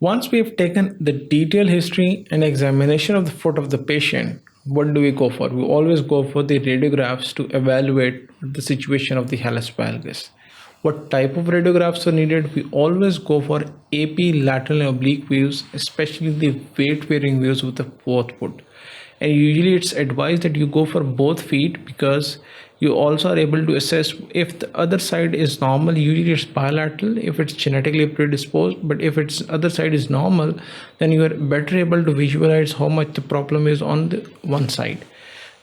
Once we have taken the detailed history and examination of the foot of the patient, what do we go for? We always go for the radiographs to evaluate the situation of the hallux valgus. What type of radiographs are needed? We always go for AP, lateral and oblique views, especially the weight bearing views of the both foot. And usually it's advised that you go for both feet because you also are able to assess if the other side is normal. Usually it's bilateral if it's genetically predisposed, but if its other side is normal, then you are better able to visualize how much the problem is on the one side.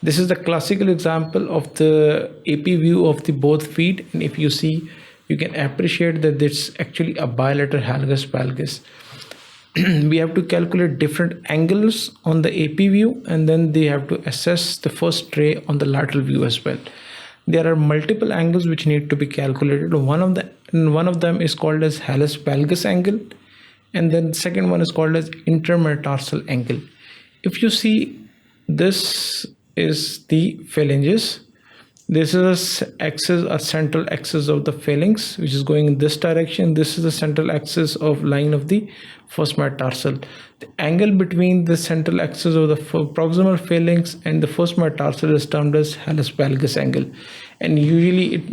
This is the classical example of the AP view of the both feet, and if you see, you can appreciate that it's actually a bilateral hallux valgus. We have to calculate different angles on the AP view, and then they have to assess the first ray on the lateral view as well. There are multiple angles which need to be calculated. One of them is called as Hallux valgus angle, and then the second one is called as intermetatarsal angle. If you see, this is the phalanges. This is a central axis of the phalanx, which is going in this direction. This is the central axis of line of the first metatarsal. The angle between the central axis of the proximal phalanx and the first metatarsal is termed as Hallux valgus angle. And usually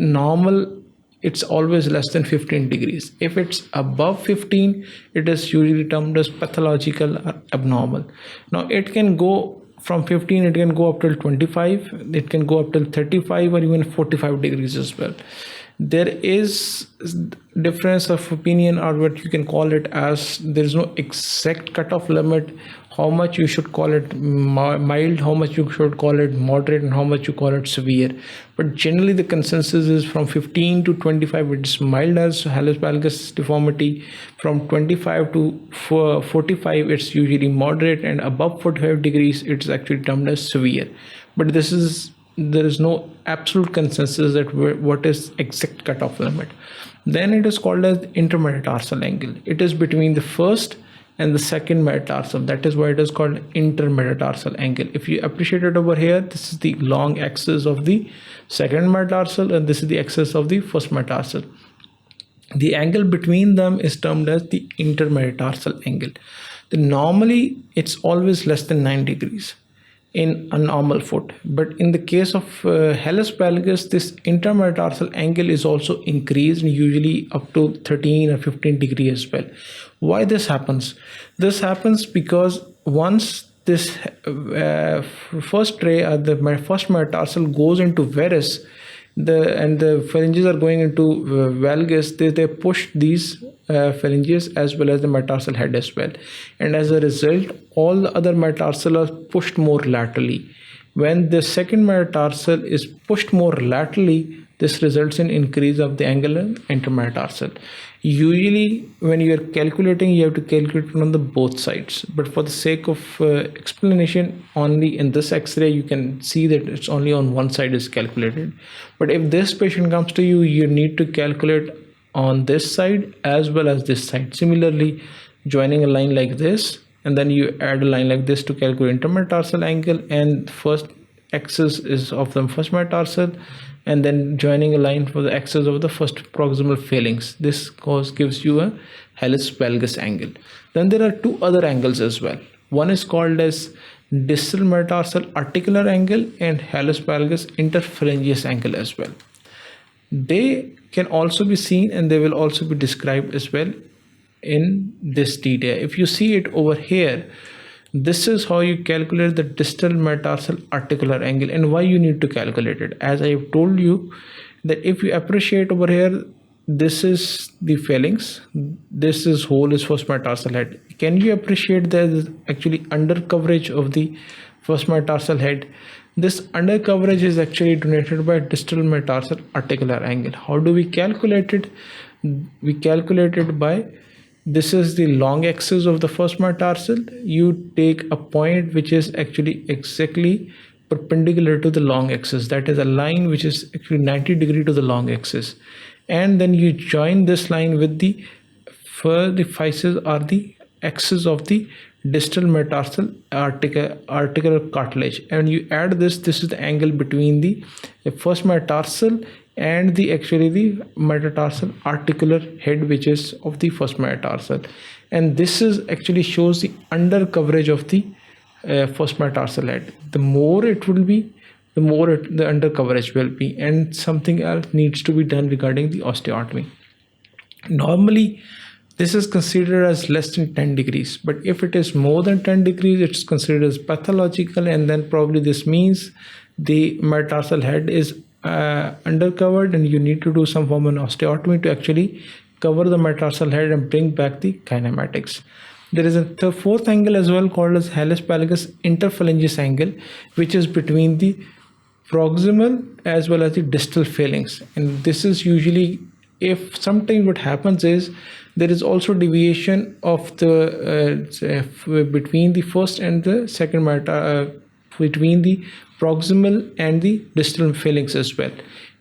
it's always less than 15 degrees. If it's above 15, it is usually termed as pathological or abnormal. Now it can go from 15, it can go up till 25, it can go up till 35 or even 45 degrees as well. There is difference of opinion, or what you can call it as, there is no exact cutoff limit, how much you should call it mild, how much you should call it moderate, and how much you call it severe. But generally the consensus is from 15 to 25 it's mild as Hallux valgus deformity. From 25 to 45 it's usually moderate, and above 45 degrees it's actually termed as severe. But there is no absolute consensus that what is exact cutoff limit. Then it is called as intermetatarsal angle. It is between the first and the second metatarsal. That is why it is called intermetatarsal angle. If you appreciate it over here, this is the long axis of the second metatarsal, and this is the axis of the first metatarsal. The angle between them is termed as the intermetatarsal angle. Normally it's always less than 9 degrees in a normal foot, but in the case of Hallux valgus, this intermetatarsal angle is also increased, usually up to 13 or 15 degrees as well. Why this happens? This happens because once this first ray or the first metatarsal goes into varus, and the phalanges are going into valgus, they push these phalanges as well as the metatarsal head as well, and as a result all the other metatarsal are pushed more laterally. When the second metatarsal is pushed more laterally, this results in increase of the angle in intermetatarsal. Usually when you are calculating, you have to calculate on the both sides, but for the sake of explanation, only in this x-ray you can see that it's only on one side is calculated. But if this patient comes to you, you need to calculate on this side as well as this side. Similarly, joining a line like this, and then you add a line like this to calculate intermetatarsal angle, and first axis is of the first metatarsal, and then joining a line for the axis of the first proximal phalanx. This gives you a Hallux valgus angle. Then there are two other angles as well. One is called as distal metatarsal articular angle and Hallux valgus interphalangeus angle as well. They can also be seen and they will also be described as well in this detail. If you see it over here, this is how you calculate the distal metatarsal articular angle, and why you need to calculate it. As I have told you, that if you appreciate over here, this is the phalanx, this is whole is first metatarsal head. Can you appreciate there is actually under coverage of the first metatarsal head? This under coverage is actually denoted by distal metatarsal articular angle. How do we calculate it? We calculate it by, this is the long axis of the first metatarsal. You take a point which is actually exactly perpendicular to the long axis. That is a line which is actually 90 degrees to the long axis. And then you join this line with the physis or the axis of the distal metatarsal articular cartilage. And you add this is the angle between the first metatarsal and the actually the metatarsal articular head, which is of the first metatarsal. And this is actually shows the under coverage of the first metatarsal head. The more it will be, the more the under coverage will be, and something else needs to be done regarding the osteotomy. Normally this is considered as less than 10 degrees, but if it is more than 10 degrees, it's considered as pathological, and then probably this means the metatarsal head is undercovered, and you need to do some form of osteotomy to actually cover the metatarsal head and bring back the kinematics. There is a fourth angle as well called as Hallux Valgus interphalangeal angle, which is between the proximal as well as the distal phalanx. And this is usually, if sometimes what happens is there is also deviation of the between the first and the second between the proximal and the distal phalanx as well.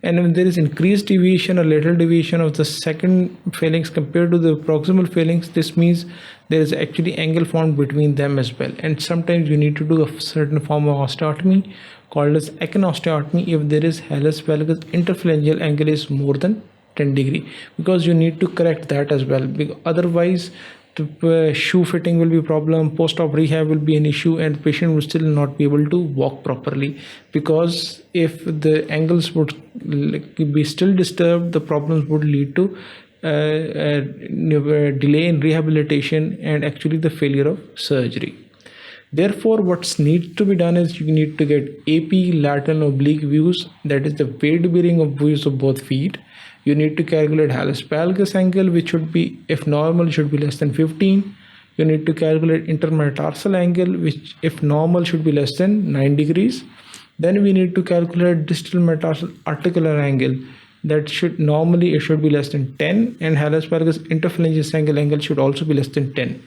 And when there is increased deviation or lateral deviation of the second phalanx compared to the proximal phalanx, this means there is actually angle formed between them as well. And sometimes you need to do a certain form of osteotomy called as echinosteotomy if there is Hallux valgus interphalangeal angle is more than 10 degree, because you need to correct that as well. Otherwise the shoe fitting will be a problem, post-op rehab will be an issue, and the patient will still not be able to walk properly, because if the angles would be still disturbed, the problems would lead to delay in rehabilitation and actually the failure of surgery. Therefore, what needs to be done is you need to get AP, lateral, oblique views, that is the weight bearing of views of both feet. You need to calculate Hallux valgus angle, which should be, if normal, should be less than 15. You need to calculate intermetatarsal angle, which if normal should be less than 9 degrees. Then we need to calculate distal metatarsal articular angle, that should normally it should be less than 10, and Hallux valgus interphalangeal angle should also be less than 10.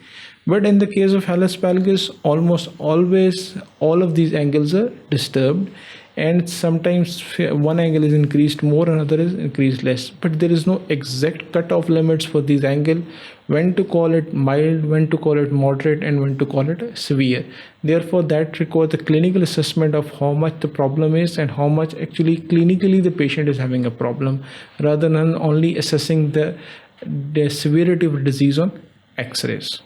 But in the case of Hallux valgus, almost always all of these angles are disturbed, and sometimes one angle is increased more, another is increased less. But there is no exact cutoff limits for these angles, when to call it mild, when to call it moderate, and when to call it severe. Therefore, that requires the clinical assessment of how much the problem is and how much actually clinically the patient is having a problem, rather than only assessing the severity of disease on X-rays.